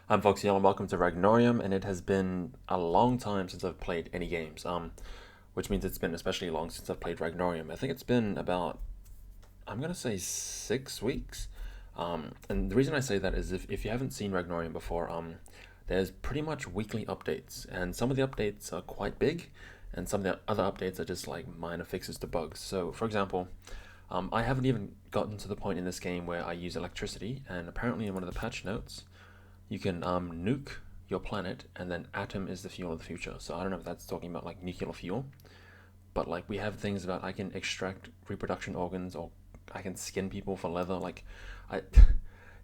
I'm Foxy and welcome to Ragnorium, and it has been a long time since I've played any games, which means it's been especially long since I've played Ragnorium. I think it's been about, I'm gonna say 6 weeks. And the reason I say that is if you haven't seen Ragnorium before, there's pretty much weekly updates, and some of the updates are quite big, and some of the other updates are just like minor fixes to bugs. So, for example, I haven't even gotten to the point in this game where I use electricity, and apparently in one of the patch notes, you can nuke your planet, and then atom is the fuel of the future. So I don't know if that's talking about like nuclear fuel, but like we have things about I can extract reproduction organs, or I can skin people for leather. Like, I,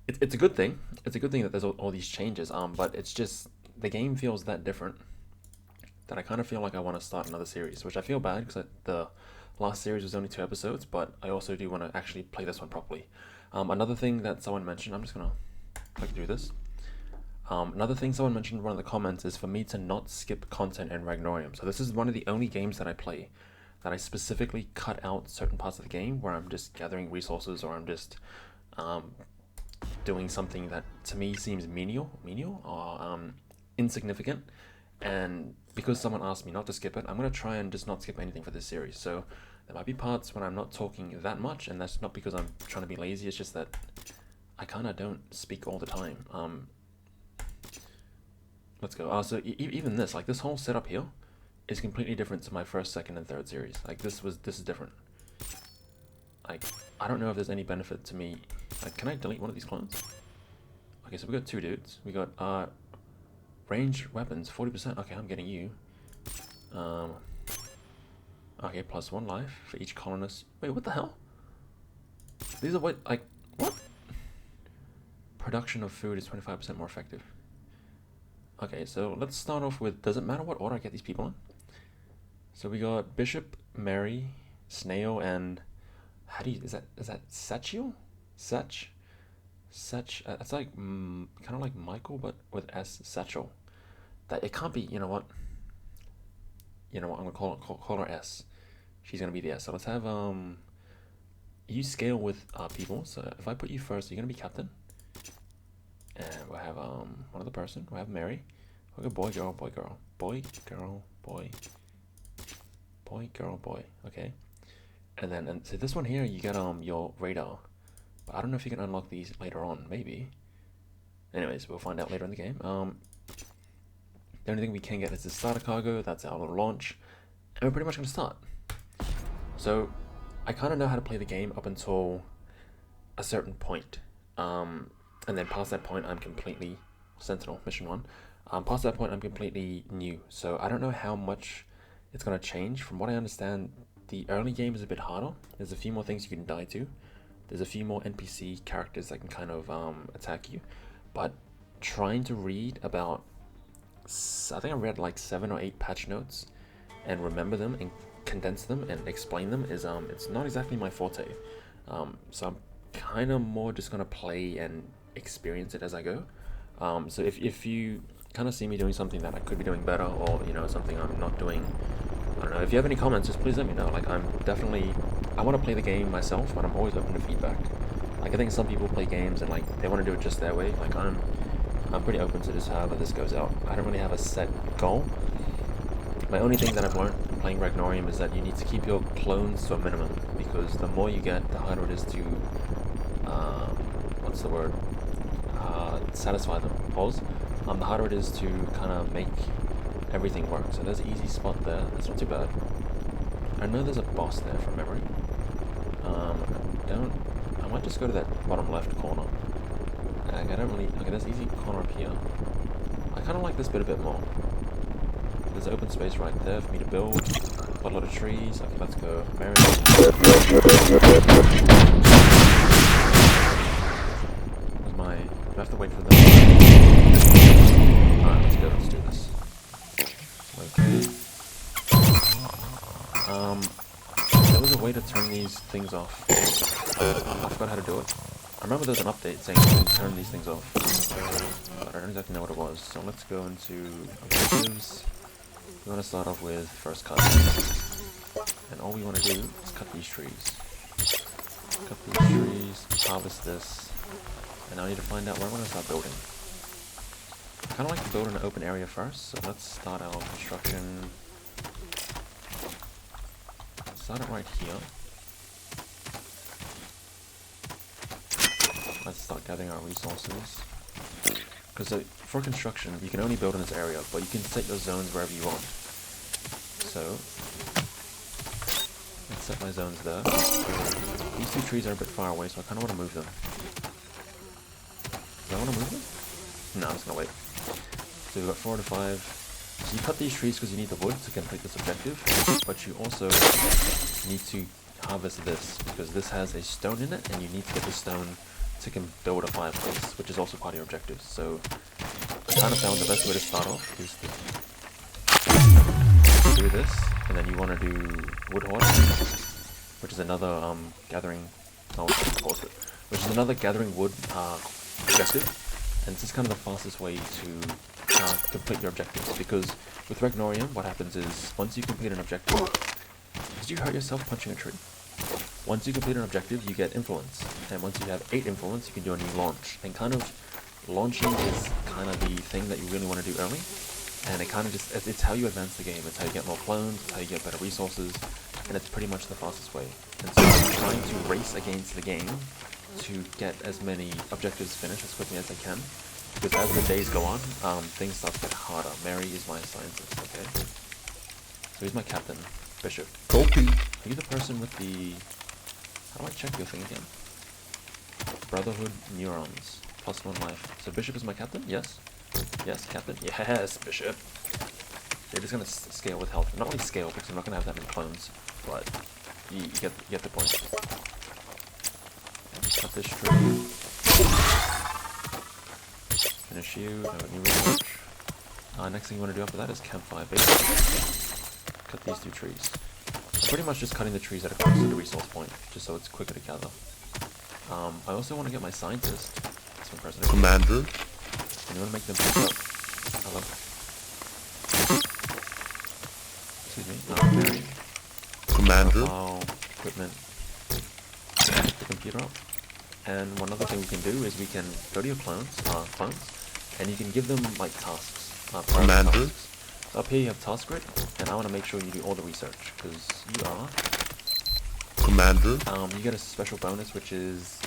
it's a good thing. It's a good thing that there's all these changes. But it's just the game feels that different that I kind of feel like I want to start another series, which I feel bad because the last series was only 2 episodes, but I also do want to actually play this one properly. Another thing that someone mentioned, I'm just gonna click through this. Another thing someone mentioned in one of the comments is for me to not skip content in Ragnorium. So this is one of the only games that I play that I specifically cut out certain parts of the game where I'm just gathering resources, or I'm just doing something that to me seems menial or insignificant. And because someone asked me not to skip it, I'm going to try and just not skip anything for this series. So there might be parts when I'm not talking that much, and that's not because I'm trying to be lazy, it's just that I kind of don't speak all the time. Let's go. So even this, like this whole setup here, is completely different to my first, second, and third series. Like this is different. Like I don't know if there's any benefit to me. Like, can I delete one of these clones? Okay, so we got two dudes. We got ranged weapons, 40%. Okay, I'm getting you. Okay, plus 1 life for each colonist. Wait, what the hell? These are what production of food is 25% more effective. Okay, so let's start off with, does it matter what order I get these people in? So we got Bishop, Mary, Snail, and how do you, is that Satchel? Satch, that's like kind of like Michael, but with S, Satchel. That it can't be. You know what? I'm gonna call her S. She's gonna be the S. So let's have you scale with people. So if I put you first, you're gonna be captain. And we'll have one other person. We'll have Mary. We'll go boy, girl, boy, girl, boy, girl, boy, boy, girl, boy. Okay. And so this one here, you get your radar, but I don't know if you can unlock these later on. Maybe. Anyways, we'll find out later in the game. The only thing we can get is the starter cargo. That's our little launch, and we're pretty much gonna start. So I kind of know how to play the game up until a certain point. And then past that point, I'm completely Sentinel Mission 1. Past that point, I'm completely new. So I don't know how much it's gonna change. From what I understand, the early game is a bit harder. There's a few more things you can die to. There's a few more NPC characters that can kind of attack you. But trying to read about, I think I read like 7 or 8 patch notes and remember them and condense them and explain them is it's not exactly my forte. So I'm kind of more just gonna play and experience it as I go. So if you kind of see me doing something that I could be doing better, or something I'm not doing, I don't know, if you have any comments, just please let me know. Like I want to play the game myself, but I'm always open to feedback. Like I think some people play games and like they want to do it just their way. Like I'm pretty open to just however this goes out. I don't really have a set goal. My only thing that I've learned playing Ragnorium is that you need to keep your clones to a minimum, because the more you get, the harder it is to what's the word? Satisfy them. Pause. The harder it is to kind of make everything work. So there's an easy spot there. That's not too bad. I know there's a boss there from memory. I might just go to that bottom left corner. I don't really. Okay, there's an easy corner up here. I kind of like this bit a bit more. There's open space right there for me to build. Got a lot of trees. Okay, let's go. Mary. Do I have to wait for them? Alright, let's go, let's do this. Okay. There was a way to turn these things off. I forgot how to do it. I remember there's an update saying you can turn these things off, but I don't exactly know what it was. So let's go into objectives. We want to start off with first cut. And all we want to do is cut these trees. Cut these trees, harvest this. And now I need to find out where I'm going to start building. kind of like to build in an open area first, so let's start our construction. Start it right here. Let's start gathering our resources. Because for construction, you can only build in this area, but you can set your zones wherever you want. So, let's set my zones there. These two trees are a bit far away, so I kind of want to move them. Do I want to move them? No, I'm just going to wait. So we've got 4 to 5. So you cut these trees because you need the wood to complete this objective, but you also need to harvest this, because this has a stone in it, and you need to get the stone to build a fireplace, which is also part of your objectives. So I kind of found the best way to start off is to do this, and then you want to do wood hoard, which is another gathering. Oh, pause it. Which is another gathering wood objective, and this is kind of the fastest way to complete your objectives. Because with Ragnorium, what happens is once you complete an objective, did you hurt yourself punching a tree? Once you complete an objective, you get influence, and once you have 8 influence, you can do a new launch. And kind of launching is kind of the thing that you really want to do early, and it kind of just, it's how you advance the game. It's how you get more clones, it's how you get better resources, and it's pretty much the fastest way. And so I'm trying to race against the game to get as many objectives finished as quickly as I can, because as the days go on, things start to get harder. Mary is my scientist, okay? So he's my captain, Bishop. Copy. Are you the person with the... How do I check your thing again? Brotherhood neurons. +1 life. So Bishop is my captain? Yes? Yes, captain? Yes, Bishop! They're just gonna scale with health. Not really scale, because I'm not gonna have that many clones, but you get the point. Cut this tree. Finish you. Have a new research. Next thing you want to do after that is campfire base. Cut these 2 trees. I'm pretty much just cutting the trees that are close to the resource point, just so it's quicker to gather. I also want to get my scientist. That's my president. Commander. And you want to make them pick up. Hello. Excuse me. Mary. Commander. Equipment. Pick the computer up. And one other thing we can do is we can go to your clones, and you can give them like tasks. Commander. Tasks. So up here you have task grid, and I want to make sure you do all the research, because you are... Commander. You get a special bonus, which is... I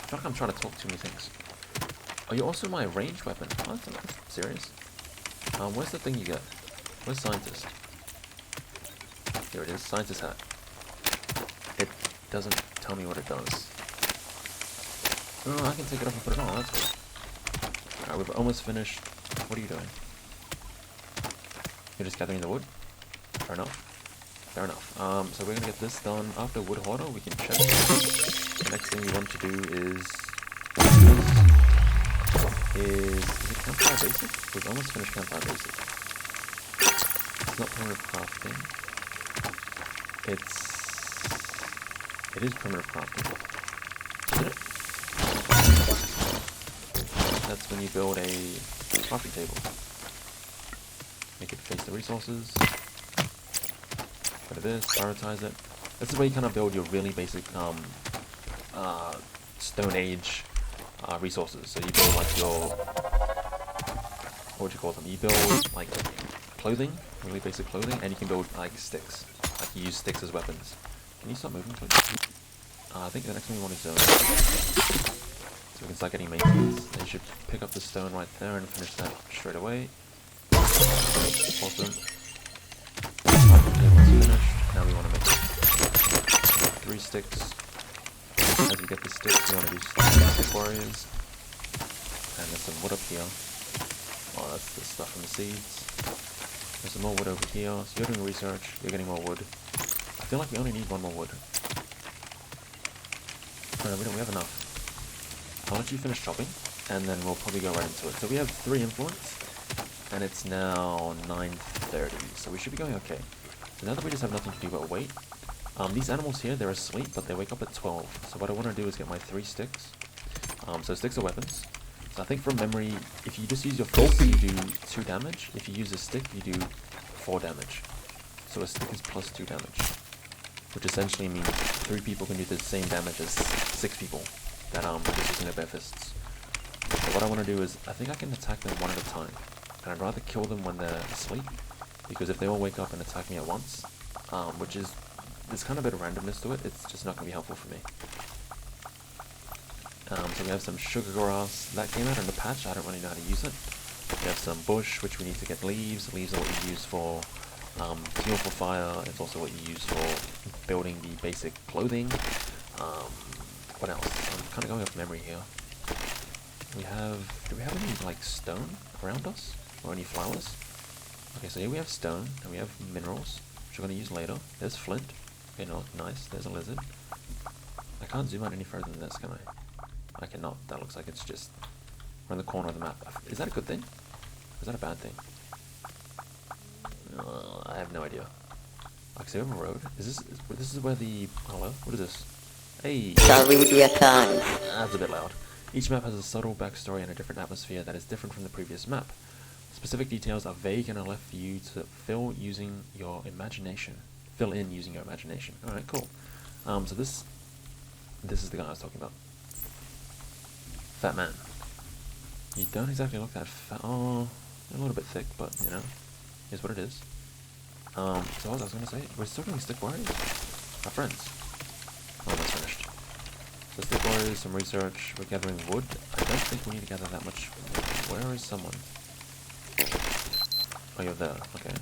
feel like I'm trying to talk too many things. Are you also my ranged weapon? Oh, that's serious. Where's the thing you get? Where's scientist? Here it is, scientist hat. It doesn't tell me what it does. Oh, I can take it off and put it on, that's good. Alright, we've almost finished. What are you doing? You're just gathering the wood? Fair enough. Fair enough. So we're gonna get this done after wood hoarder. We can check. The next thing we want to do is it campfire basic? We've almost finished campfire basic. It's not primitive crafting. It is primitive crafting. Isn't it? That's when you build a crafting table. Make it face the resources. Go to this, prioritize it. This is where you kind of build your really basic Stone Age resources. So you build like your, what would you call them? You build like clothing, really basic clothing, and you can build like sticks. Like you use sticks as weapons. Can you stop moving, please? I think the next one we want is zone. So we can start getting maintenance. And you should pick up the stone right there and finish that straight away. Awesome. Table's finished. Now we want to make 3 sticks. As we get the sticks, we want to do stick warriors. And there's some wood up here. Oh, that's the stuff from the seeds. There's some more wood over here. So you're doing research, you're getting more wood. I feel like we only need 1 more wood. Oh, no, we have enough. I'll let you finish chopping, and then we'll probably go right into it. So we have 3 influence, and it's now 9:30, so we should be going okay. So now that we just have nothing to do but wait, these animals here, they're asleep, but they wake up at 12. So what I want to do is get my 3 sticks. So sticks are weapons. So I think from memory, if you just use your fist, you do 2 damage. If you use a stick, you do 4 damage. So a stick is plus 2 damage, which essentially means 3 people can do the same damage as 6 people that are just using their bare fists. So what I want to do is, I think I can attack them one at a time. and I'd rather kill them when they're asleep, because if they all wake up and attack me at once, which is, there's kind of a bit of randomness to it, it's just not going to be helpful for me. So we have some sugar grass, that came out in the patch, I don't really know how to use it. We have some bush, which we need to get leaves. Leaves are what you use for fuel for fire. It's also what you use for building the basic clothing. What else? I'm kind of going off memory here. Do we have any like stone around us? Or any flowers? Okay, so here we have stone, and we have minerals, which we're going to use later. There's flint. Okay, no, nice. There's a lizard. I can't zoom out any further than this, can I? I cannot. That looks like it's just... we're in the corner of the map. Is that a good thing? Or is that a bad thing? I have no idea. Okay, so we have a road. This is where the... hello? What is this? Hey! Sorry with your time. That's a bit loud. Each map has a subtle backstory and a different atmosphere that is different from the previous map. Specific details are vague and are left for you to fill in using your imagination. Alright, cool. So this is the guy I was talking about. Fat man. You don't exactly look that fat. Oh, a little bit thick, but you know, is what it is. So what was I gonna say? We're still doing stick warriors. Our friends. Oh, that's finished. So stick warriors, some research. We're gathering wood. I don't think we need to gather that much. Where is someone? Oh, you're there. Okay.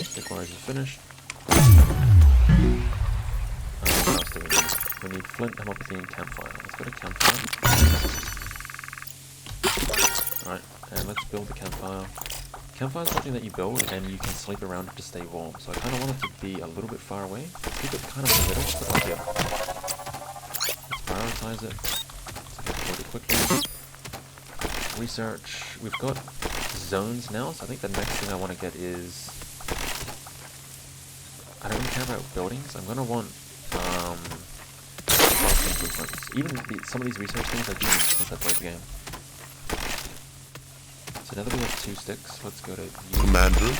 Stick warriors is finished. What else do we need? We need flint, democracy, and campfire. Let's go to campfire. Alright, and let's build the campfire. Campfire is something that you build and you can sleep around it to stay warm. So I kind of want it to be a little bit far away. Keep it kind of in the middle. Put it like here. Let's prioritize it. Let's build it quickly. Research. We've got zones now, so I think the next thing I want to get is... I don't really care about buildings. I'm going to want even some of these research things I've changed since I played the game. So now that we have 2 sticks, let's go to you. Commander.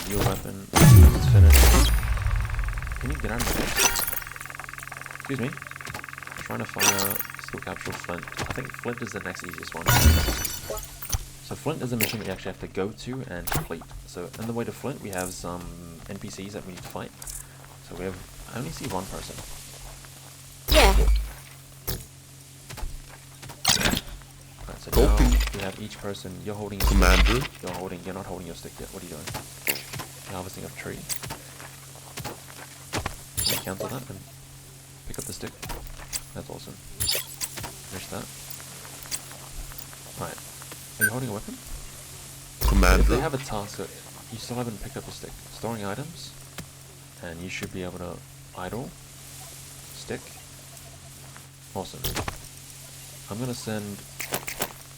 Your weapon. It's finished. Can you get out of the way? Excuse me. I'm trying to fire skill capture flint. I think flint is the next easiest one. So flint is a mission that you actually have to go to and complete. So on the way to flint, we have some NPCs that we need to fight. So we have... I only see one person. Yeah. Alright, so now we have each person... You're holding a Commander. stick. You're not holding your stick yet. What are you doing? You're harvesting a tree. Can you cancel that and pick up the stick? That's awesome. Finish that. Alright. Are you holding a weapon? Commander. If they have a task that you still haven't picked up a stick, storing items, and you should be able to idle, stick. Awesome. I'm gonna send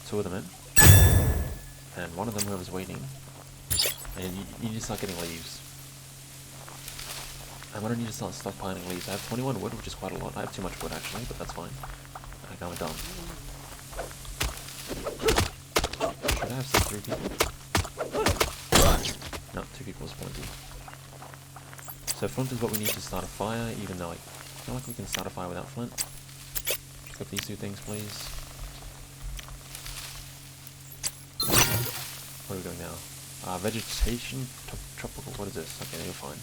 2 of them in, and one of them whoever's waiting, and you need to start getting leaves. I'm gonna need to start stockpiling leaves. I have 21 wood, which is quite a lot. I have too much wood actually, but that's fine. Alright, now we're done. Should I have some 3 people? No, 2 people is plenty. So flint is what we need to start a fire, even though I feel like we can start a fire without flint. Pick up these 2 things, please. What are we doing now? Vegetation, tropical, what is this? Okay, you're fine.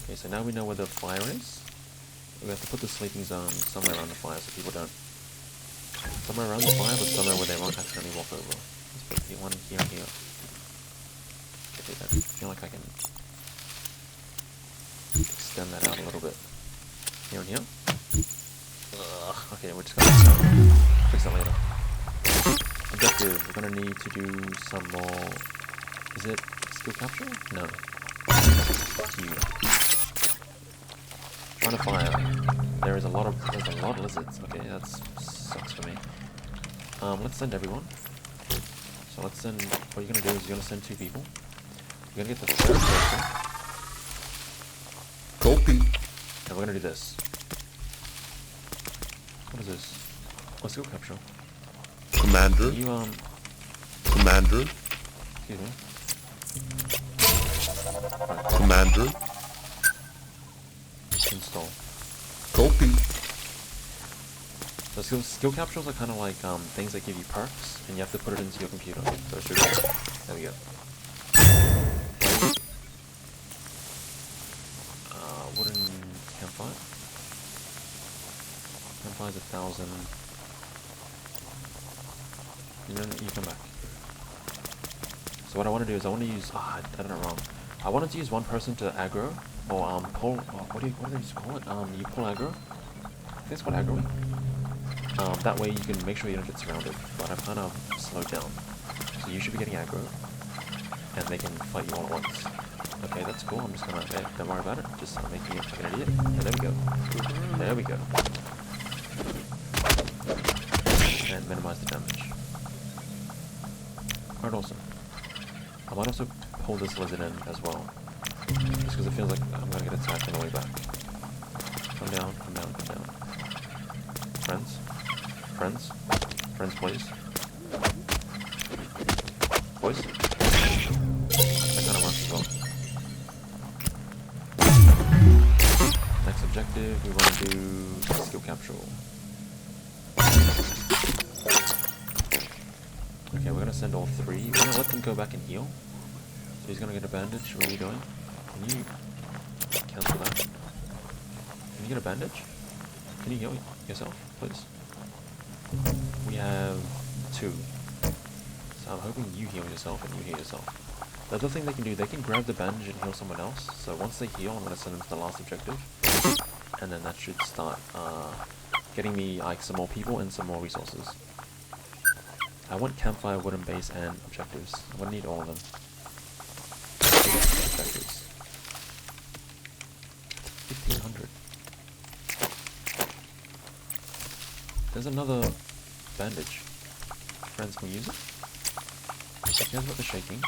Okay, so now we know where the fire is. We have to put the sleeping zone somewhere around the fire so people don't... Somewhere around the fire, but somewhere where they won't accidentally walk over. Let's put the one here and here. Okay, I feel like I can extend that out a little bit. Here and here. Okay, we're just gonna fix that later. Objective, we're gonna need to do some more... Is it skill capture? No. It's you. Trying to fire. There's a lot of lizards. Okay, that sucks for me. Let's send everyone. So let's send... What you're gonna do is you're gonna send 2 people. You're gonna get the 3rd person. Copy. And we're gonna do this. What is this? Oh, skill capture. Commander. You, Commander. excuse me. Commander. Install. Copy. So skill capsules are kind of like things that give you perks, and you have to put it into your computer. So it should be. There we go. Wooden campfire. Campfire's 1,000. You come back. So what I want to do is I want to use. I done it wrong. I wanted to use one person to aggro or pull. What do they just call it? You pull aggro. I think it's called aggroing. That way you can make sure you don't get surrounded. But I've kind of slowed down. So you should be getting aggro, and they can fight you all at once. Okay, that's cool. I'm just gonna. Don't worry about it. Just making it like an idiot. Yeah, there we go. There we go. And minimize the damage. Alright, awesome. I might also pull this lizard in as well. Just because it feels like I'm gonna get attacked on the way back. Come down, come down, come down. Friends? Friends? Friends, please. Boys? That kind of works as well. Next objective, we want to do skill capsule. Okay, we're gonna send all three. We're gonna let them go back and heal. So he's gonna get a bandage. What are you doing? Can you cancel that? Can you get a bandage? Can you heal yourself, please? We have 2. So I'm hoping you heal yourself and you heal yourself. The other thing they can do, they can grab the bandage and heal someone else. So once they heal, I'm gonna send them to the last objective. And then that should start getting me like some more people and some more resources. I want campfire, wooden base, and objectives. I'm gonna need all of them. Objectives. 1,500. There's another bandage. Friends, can we use it? Here's what they're shaking.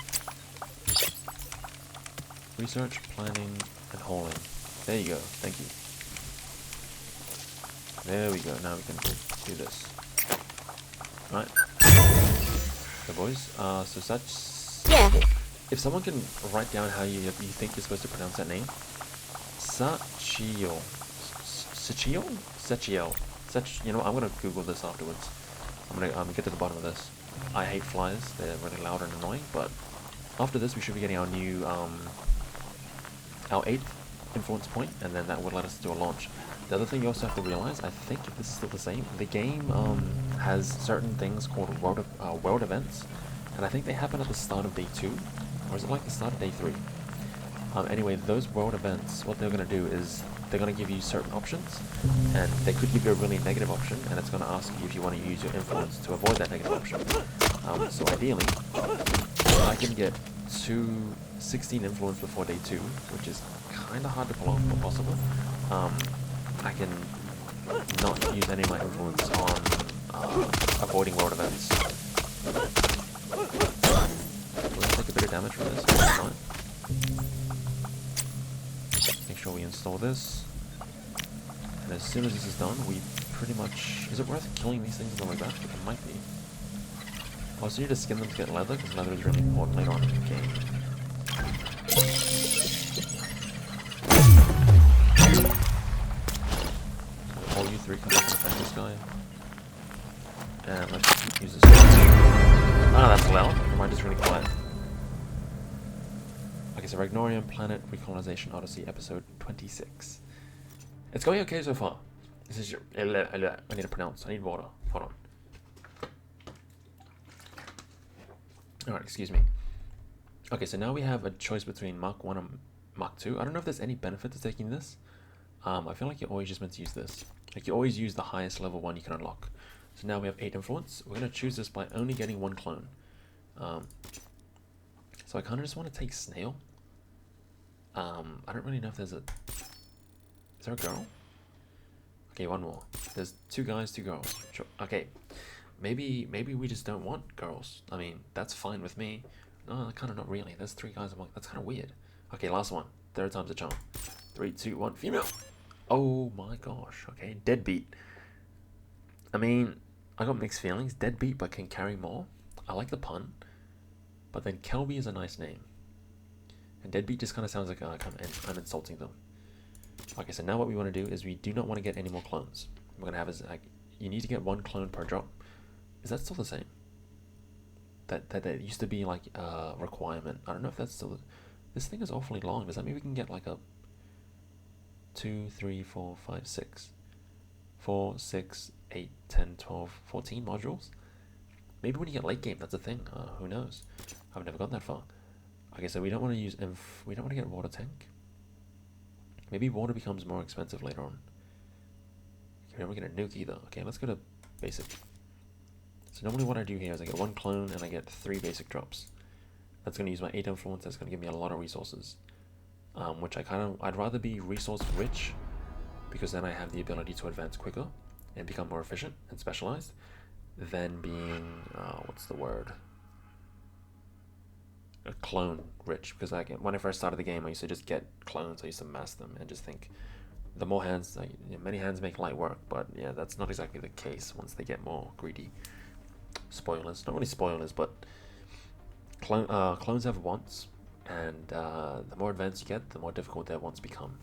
Research, planning, and hauling. There you go. Thank you. There we go. Now we can do this. Right. So boys, so such. Yeah. If someone can write down how you think you're supposed to pronounce that name, Sachiel. Sachiel? Sachiel. You know, I'm gonna Google this afterwards. I'm gonna get to the bottom of this. I hate flies. They're really loud and annoying. But after this, we should be getting our new our 8th influence point, and then that would let us do a launch. The other thing you also have to realize, I think if this is still the same, the game has certain things called world events, and I think they happen at the start of day 2, or is it like the start of day 3? Anyway, those world events, what they're going to do is they're going to give you certain options, and they could give you a really negative option, and it's going to ask you if you want to use your influence to avoid that negative option. So ideally, I can get 16 influence before day 2, which is kind of hard to pull off, but possible. I can not use any of my influence on avoiding world events. Let's take a bit of damage from this. Fine. Make sure we install this. And as soon as this is done, we pretty much... Is it worth killing these things on the way back? It might be. Also, you need to skin them to get leather, because leather is really important later on in the game. All you 3 come up and fight this guy. And let's use this one. Ah, that's loud. Never mind, it's really quiet. Okay, so Ragnorium, Planet Recolonization Odyssey, episode 26. It's going okay so far. This is your... I need to pronounce. I need water. Hold on. Alright, excuse me. Okay, so now we have a choice between Mark 1 and Mark 2. I don't know if there's any benefit to taking this. I feel like you're always just meant to use this. Like, you always use the highest level one you can unlock. So now we have 8 influence. We're going to choose this by only getting 1 clone. So I kind of just want to take Snail. I don't really know if there's a... Is there a girl? Okay, 1 more. There's 2 guys, 2 girls. Sure. Okay. Maybe we just don't want girls. I mean, that's fine with me. No, kind of not really. There's 3 guys. I'm like, that's kind of weird. Okay, last one. 3rd time's a charm. 3, 2, 1. Female. Oh my gosh. Okay, deadbeat. I mean, I got mixed feelings. Deadbeat, but can carry more. I like the pun. But then Kelby is a nice name. And deadbeat just kind of sounds like I'm insulting them. Okay, so now what we want to do is we do not want to get any more clones. We're going to have is like, you need to get 1 clone per drop. Is that still the same? That used to be like a requirement. I don't know if that's still... This thing is awfully long. Does that mean we can get like a 2, 3, 4, 5, 6, 4, 6, 8, 10, 12, 14 modules? Maybe when you get late game, that's a thing. Who knows? I've never got that far. Okay, so we don't want to use we don't want to get water tank. Maybe water becomes more expensive later on. Okay, we don't want to get a nuke either. Okay, let's go to basic. So normally what I do here is I get 1 clone and I get 3 basic drops. That's going to use my 8 influence. That's going to give me a lot of resources, which I'd rather be resource rich, because then I have the ability to advance quicker and become more efficient and specialized, than being what's the word? A clone rich. Because when I first started the game, I used to just get clones. I used to mass them and just think, the more hands, many hands make light work. But yeah, that's not exactly the case once they get more greedy. Spoilers, not really spoilers, but clones have wants, and the more advanced you get, the more difficult their wants become,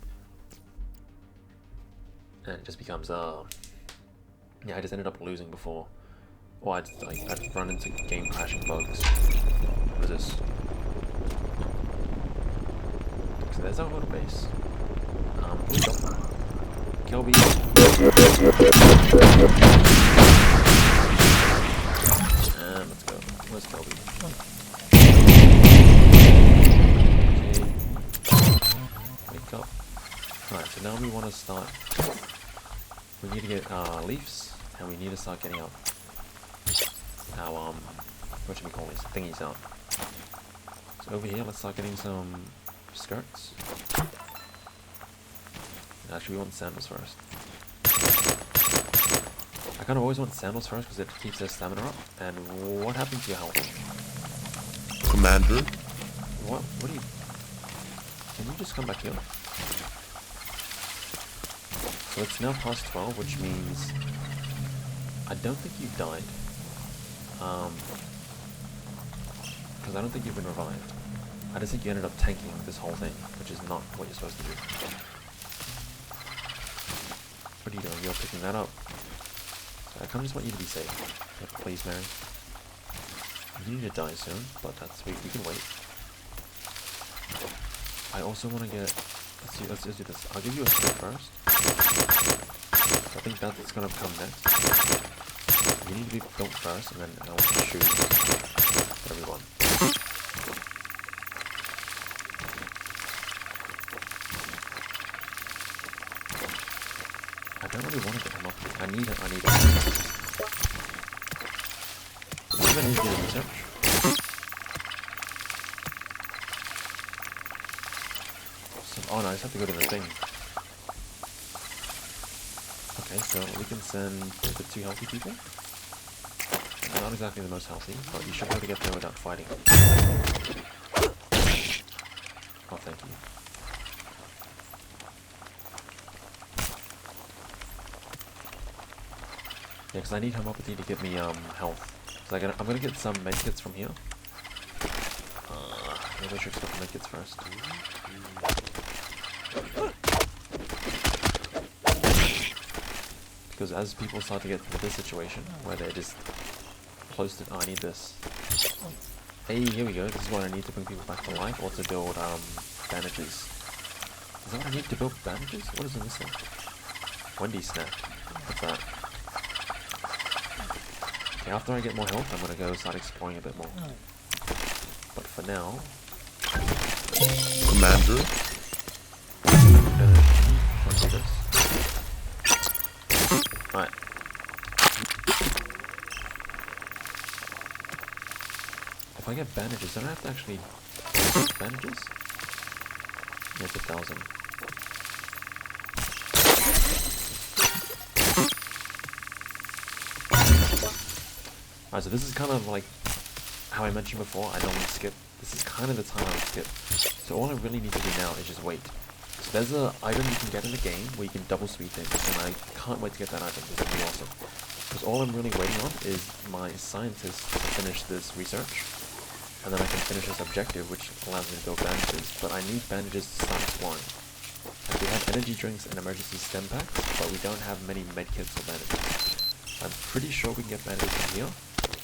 and it just becomes yeah, I just ended up losing before, or I'd run into game crashing bugs. What is this? So there's our little base. Kelby. And let's go. Where's Kelby? Wake up. Alright, so now we want to start. We need to get leaves, and we need to start getting out our what should we call these thingies out. So over here, let's start getting some skirts. Actually, we want sandals first. I kind of always want sandals first because it keeps their stamina up. And what happened to your health? Commander. What do you... Can you just come back here? So it's now past 12, which means... I don't think you died. Because I don't think you've been revived. I just think you ended up tanking this whole thing, which is not what you're supposed to do. What are you doing? You're picking that up. So I kind of just want you to be safe. Yeah, please, Mary. You need to die soon, but that's we can wait. I also want to get... Let's do this. I'll give you a stick first. I think that's going to come next. You need to be built first, and then I'll shoot everyone. I don't really want to get him up. I need it. I'm going to need to do research. So, oh no, I just have to go to the thing. Okay, so we can send the 2 healthy people. They're not exactly the most healthy, but you should be able to get there without fighting. Oh, thank you. Yeah, because I need homeopathy to give me health. So I'm gonna get some medkits from here. Maybe I should stop the medkits first. Because as people start to get into this situation where they're just close to... Oh, I need this. Hey, here we go. This is what I need to bring people back to life, or to build bandages. Is that what I need to build bandages? What is in this thing? Wendy snack. What's that? Okay, after I get more health, I'm gonna go start exploring a bit more. But for now... Commander. Let's do this. Right. If I get bandages, don't I have to actually get bandages? Yeah, it's 1,000. Alright, so this is kind of like how I mentioned before, I don't want to skip. This is kind of the time I would skip. So all I really need to do now is just wait. So there's an item you can get in the game where you can double sweep things, and I can't wait to get that item. It's going to be awesome. Because all I'm really waiting on is my scientists to finish this research, and then I can finish this objective, which allows me to build bandages. But I need bandages to start exploring. Like we have energy drinks and emergency stem packs, but we don't have many medkits or bandages. I'm pretty sure we can get bandages from here,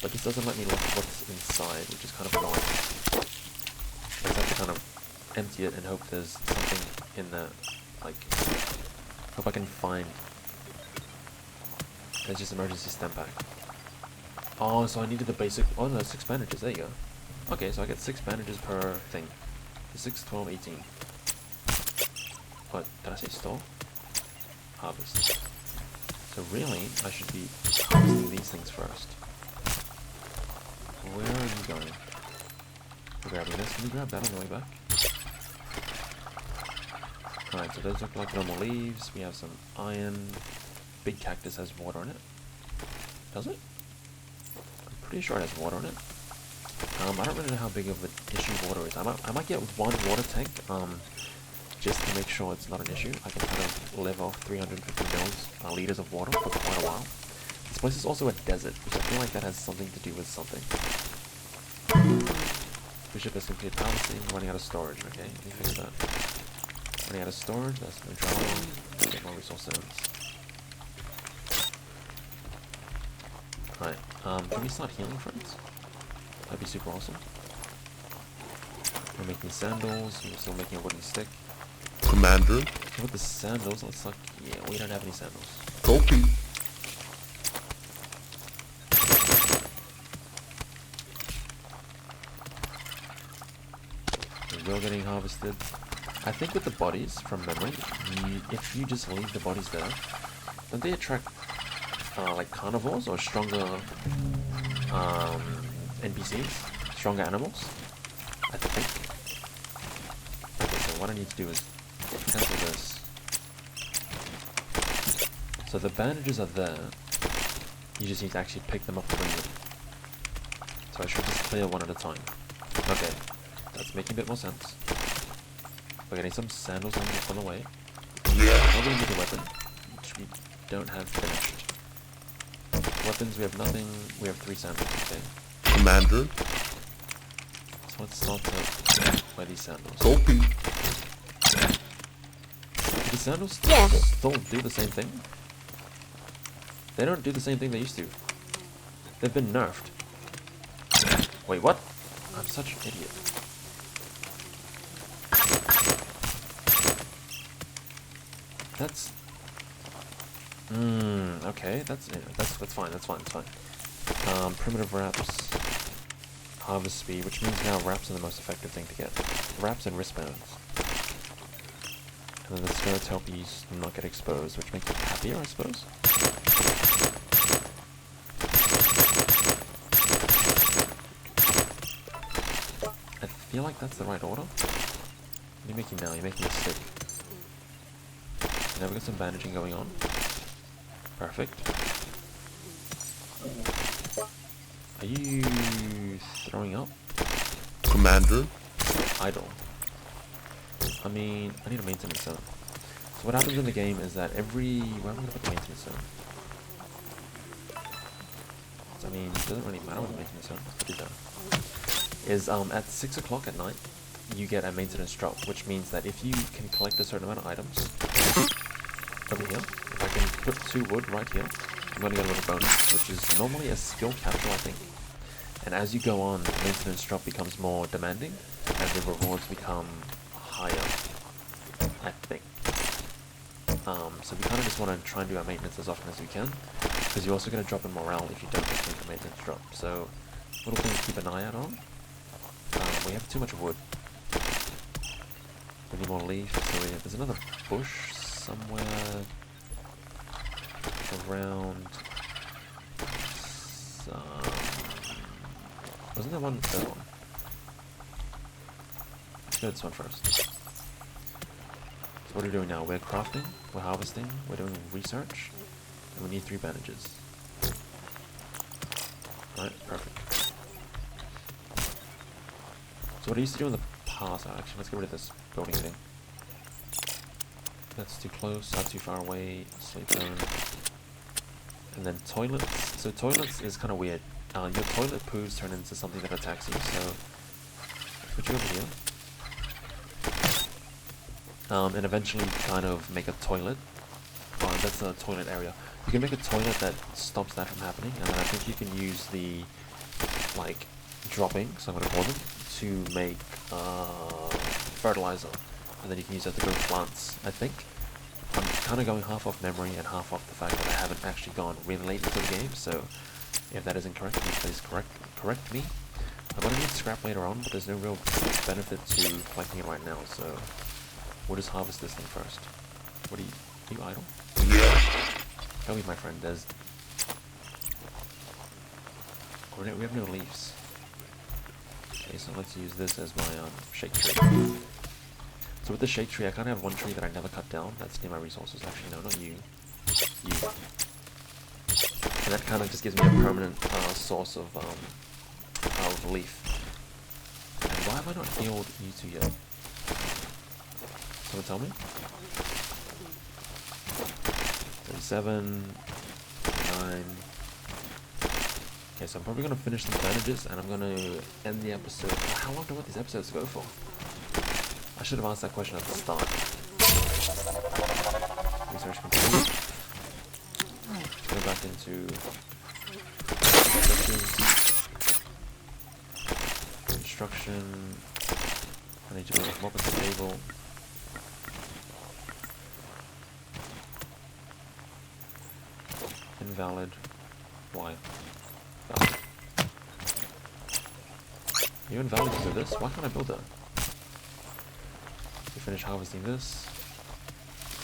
but this doesn't let me look what's inside, which is kind of annoying. I just have to kind of empty it and hope there's something in the, like, hope I can find. There's just emergency stem pack. Oh, so I needed the basic, oh no, 6 bandages, there you go. Okay, so I get 6 bandages per thing. 6, 12, 18. What, did I say store? Harvest. So really, I should be harvesting these things first. Where are you going? We're grabbing this. Can we grab that on the way back? Alright, so those look like normal leaves. We have some iron. Big cactus has water in it. Does it? I'm pretty sure it has water in it. I don't really know how big of an issue water is. I might get 1 water tank, just to make sure it's not an issue. I can kind of live off 350 liters of water for quite a while. This place is also a desert, which I feel like that has something to do with something. Bishop has completed harvesting, running out of storage. Okay, let me fix that. Running out of storage, that's no drama. Get more resource zones. Alright, can we start healing friends? That'd be super awesome. We're making sandals, we're still making a wooden stick. Commander. With the sandals, let's like, yeah, we don't have any sandals. Copy. We're getting harvested. I think with the bodies, from memory, if you just leave the bodies there, don't they attract like carnivores or stronger NPCs? Stronger animals? I think. Okay, so what I need to do is cancel this. So the bandages are there. You just need to actually pick them up and bring them. So I should just clear one at a time. Okay, that's making a bit more sense. We're getting some sandals on the way. Now we need a weapon, which we don't have finished. Weapons, we have nothing. We have 3 sandals, okay. Commander. So let's start to wear these sandals. Copy. Do the sandals Yeah. still do the same thing? They don't do the same thing they used to. They've been nerfed. Wait, what? I'm such an idiot. That's... okay, that's fine. Primitive wraps. Harvest speed, which means now wraps are the most effective thing to get. Wraps and wristbands. And then the skirts help you not get exposed, which makes you happier, I suppose? I feel like that's the right order. What are you making now? You're making a stick. Now we've got some bandaging going on. Perfect. Are you throwing up? Commander. Idle. I mean, I need a maintenance zone. So what happens in the game is that every... Where am I going to put the maintenance zone? So, I mean, it doesn't really matter what the maintenance zone is. At 6 o'clock at night, you get a maintenance drop, which means that if you can collect a certain amount of items, over here, if I can put 2 wood right here, I'm going to get a little bonus, which is normally a skill capture, I think. And as you go on, the maintenance drop becomes more demanding, and the rewards become higher, I think. So we kind of just want to try and do our maintenance as often as we can, because you're also going to drop in morale if you don't get the maintenance drop. So, little thing to keep an eye out on. We have too much wood. We need more leaf, so there's another bush somewhere around. Wasn't there one? That one. Let's go this one first. So what are we doing now? We're crafting, we're harvesting, we're doing research, and we need 3 bandages. Alright, perfect. So what I used to do in the past, actually, let's get rid of this building thing. That's too close, that's too far away, sleep zone. And then toilets. So toilets is kind of weird. Your toilet poos turn into something that attacks you, so let's put you over here. and eventually kind of make a toilet. That's a toilet area. You can make a toilet that stops that from happening, and then I think you can use the, like, droppings, I'm going to call them, to make fertilizer, and then you can use that to grow plants, I think. I'm kind of going half off memory and half off the fact that I haven't actually gone really late into the game, so if that is incorrect, please correct me. I'm going to need scrap later on, but there's no real benefit to collecting it right now, so we'll just harvest this thing first. What are you idle? Yeah. Tell me, my friend, there's... we have no leaves. Okay, so let's use this as my shake tree. So with the shake tree, I kind of have one tree that I never cut down. That's near my resources. Actually, no, not you. You. And that kind of just gives me a permanent source of leaf. And why have I not healed you two yet? Someone tell me? 37, 9. Okay, so I'm probably going to finish these bandages and I'm going to end the episode. How long do I want these episodes to go for? I should have asked that question at the start. Research complete. Go back into construction. I need to come up with the table. Invalid. Why? Valid. You're invalid because of this? Why can't I build that? We finish harvesting this.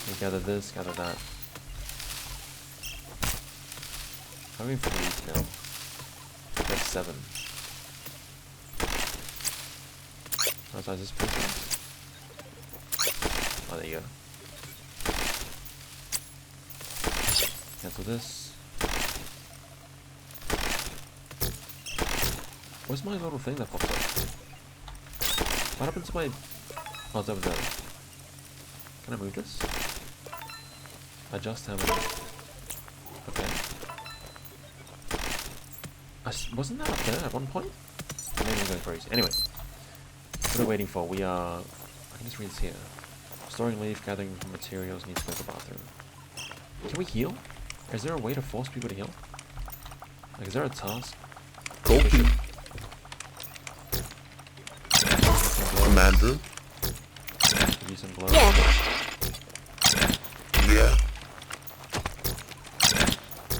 We gather this, gather that. How many for these now? That's 7. How size is this piece? Oh, there you go. Cancel this. Where's my little thing that pops up? What happened to my... oh, it's over there. Can I move this? Adjust how many... okay. Wasn't that up there at one point? Maybe I'm going crazy. Anyway. What are we waiting for? We are... I can just read this here. Storing leaf, gathering materials, needs to go to the bathroom. Can we heal? Is there a way to force people to heal? Like, is there a task? Copy. Commander. Give you some gloves. Yeah. Yeah.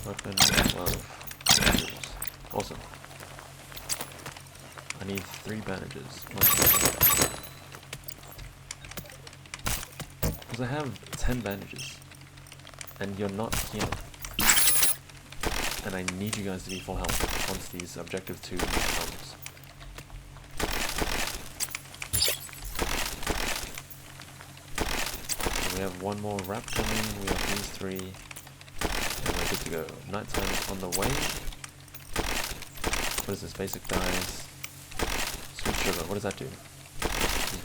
Weapon, glove, tools. Awesome. I need 3 bandages. Because I have 10 bandages. And you're not healing. And I need you guys to be full health once these objective 2 comes. So we have one more wrap coming, we have these 3, and we're good to go. Nighttime is on the way. What is this? Basic dyes. Sweet sugar, what does that do?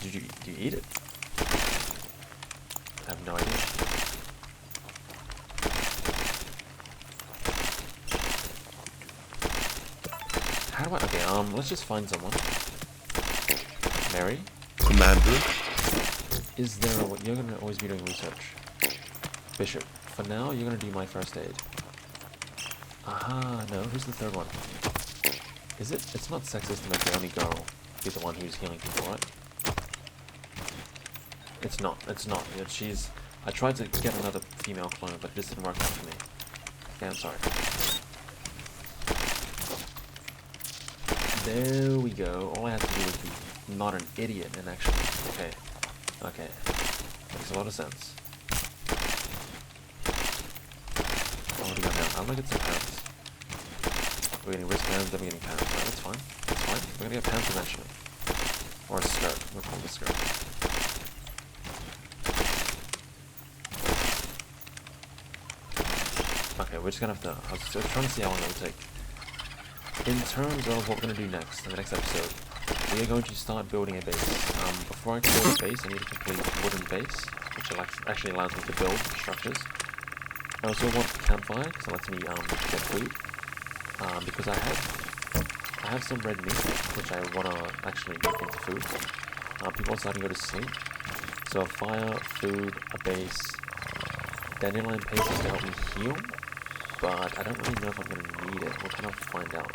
Do you eat it? I have no idea. How do I... okay, let's just find someone. Mary? Commander. Is there a... you're gonna always be doing research. Bishop. For now, you're gonna do my first aid. Aha, no, who's the third one? Is it... it's not sexist to make the only girl be the one who's healing people, right? It's not. She's... I tried to get another female clone, but it just didn't work out for me. Okay, I'm sorry. There we go. All I have to do is be not an idiot and actually... okay. Okay. Makes a lot of sense. Oh, what do we got now? I'm gonna get some pants. We're getting wristbands, then we're getting pants. Right, that's fine. That's fine. We're gonna get pants eventually. Or a skirt. We'll call it a skirt. Okay, we're just gonna have to... I was just trying to see how long it would take. In terms of what we're going to do next, in the next episode, we are going to start building a base. Before I can build a base, I need a complete wooden base, which actually allows me to build structures. I also want a campfire, because it lets me get food. Because I have some red meat, which I want to actually make into food. People are starting to go to sleep, So a fire, food, a base, dandelion paste is going to help me heal, but I don't really know if I'm going to need it. We'll kind of find out.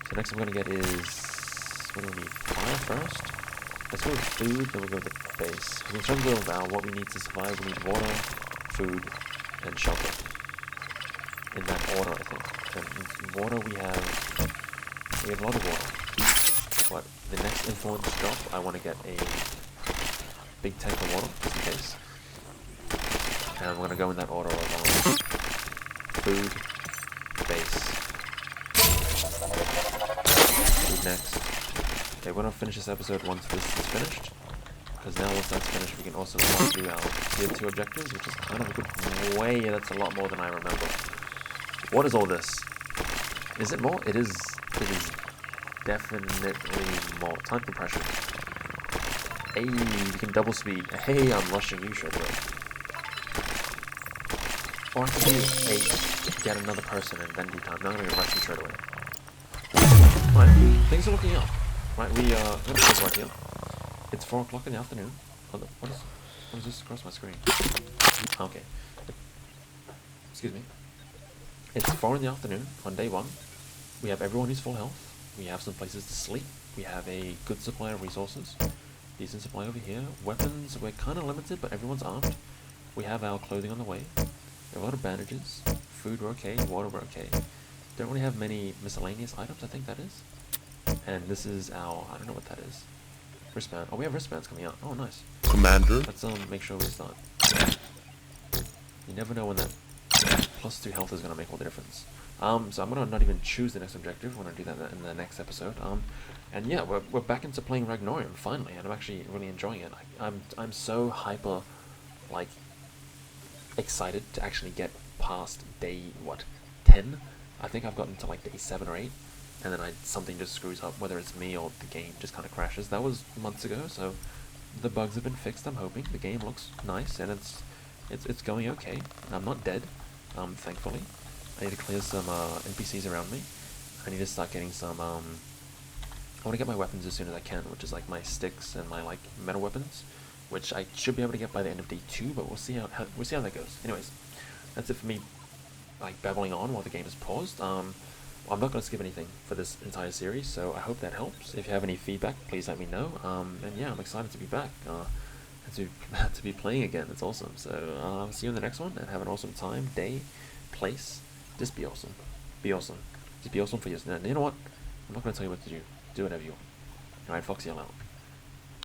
So next I'm going to get is, what do we need? Fire first? Let's go with food, then we'll go with the base. In terms of what we need to survive, we need water, food, and shelter. In that order, I think. And water we have a lot of water. But the next influence drop, I want to get a big tank of water, just in case. And I'm going to go in that order of food, base, food next. Okay, we're going to finish this episode once this is finished. Because now once that's finished, we can also do our tier 2 objectives, which is kind of a good way. That's a lot more than I remember. What is all this? Is it more? It is definitely more. Time compression. Hey, you can double speed. Hey, I'm rushing you straight away. Or I can do 8, get another person, and then do time. Now I'm going to rush you straight away. Right, things are looking up. Right, I'm going to pause right here. It's 4 o'clock in the afternoon. What is this across my screen? Okay. Excuse me. It's 4 in the afternoon on day 1. We have everyone who's full health. We have some places to sleep. We have a good supply of resources. Decent supply over here. Weapons, we're kind of limited, but everyone's armed. We have our clothing on the way. We have a lot of bandages. Food, we're okay. Water, we're okay. Don't really have many miscellaneous items, I think that is. And this is our, I don't know what that is. Wristband. Oh, we have wristbands coming out. Oh, nice. Commander. Let's make sure we start. You never know when that +2 health is going to make all the difference. So I'm going to not even choose the next objective. We're going to do that in the next episode. And yeah, we're back into playing Ragnorium finally, and I'm actually really enjoying it. I'm so hyper, like, excited to actually get past day 10. I think I've gotten to like day 7 or 8, and then something just screws up, whether it's me or the game just kind of crashes. That was months ago, so the bugs have been fixed. I'm hoping the game looks nice and it's going okay. I'm not dead, thankfully. I need to clear some NPCs around me. I need to start getting some. I want to get my weapons as soon as I can, which is like my sticks and my like metal weapons, which I should be able to get by the end of day 2. But we'll see how that goes. Anyways, that's it for me. Like babbling on while the game is paused. I'm not going to skip anything for this entire series, so I hope that helps. If you have any feedback, please let me know. And yeah, I'm excited to be back. And to be playing again. It's awesome. So I'll see you in the next one, and have an awesome time, day, place. Just be awesome. Be awesome. Just be awesome for yourself. And you know what? I'm not going to tell you what to do. Do whatever you want. Alright, Foxy, out.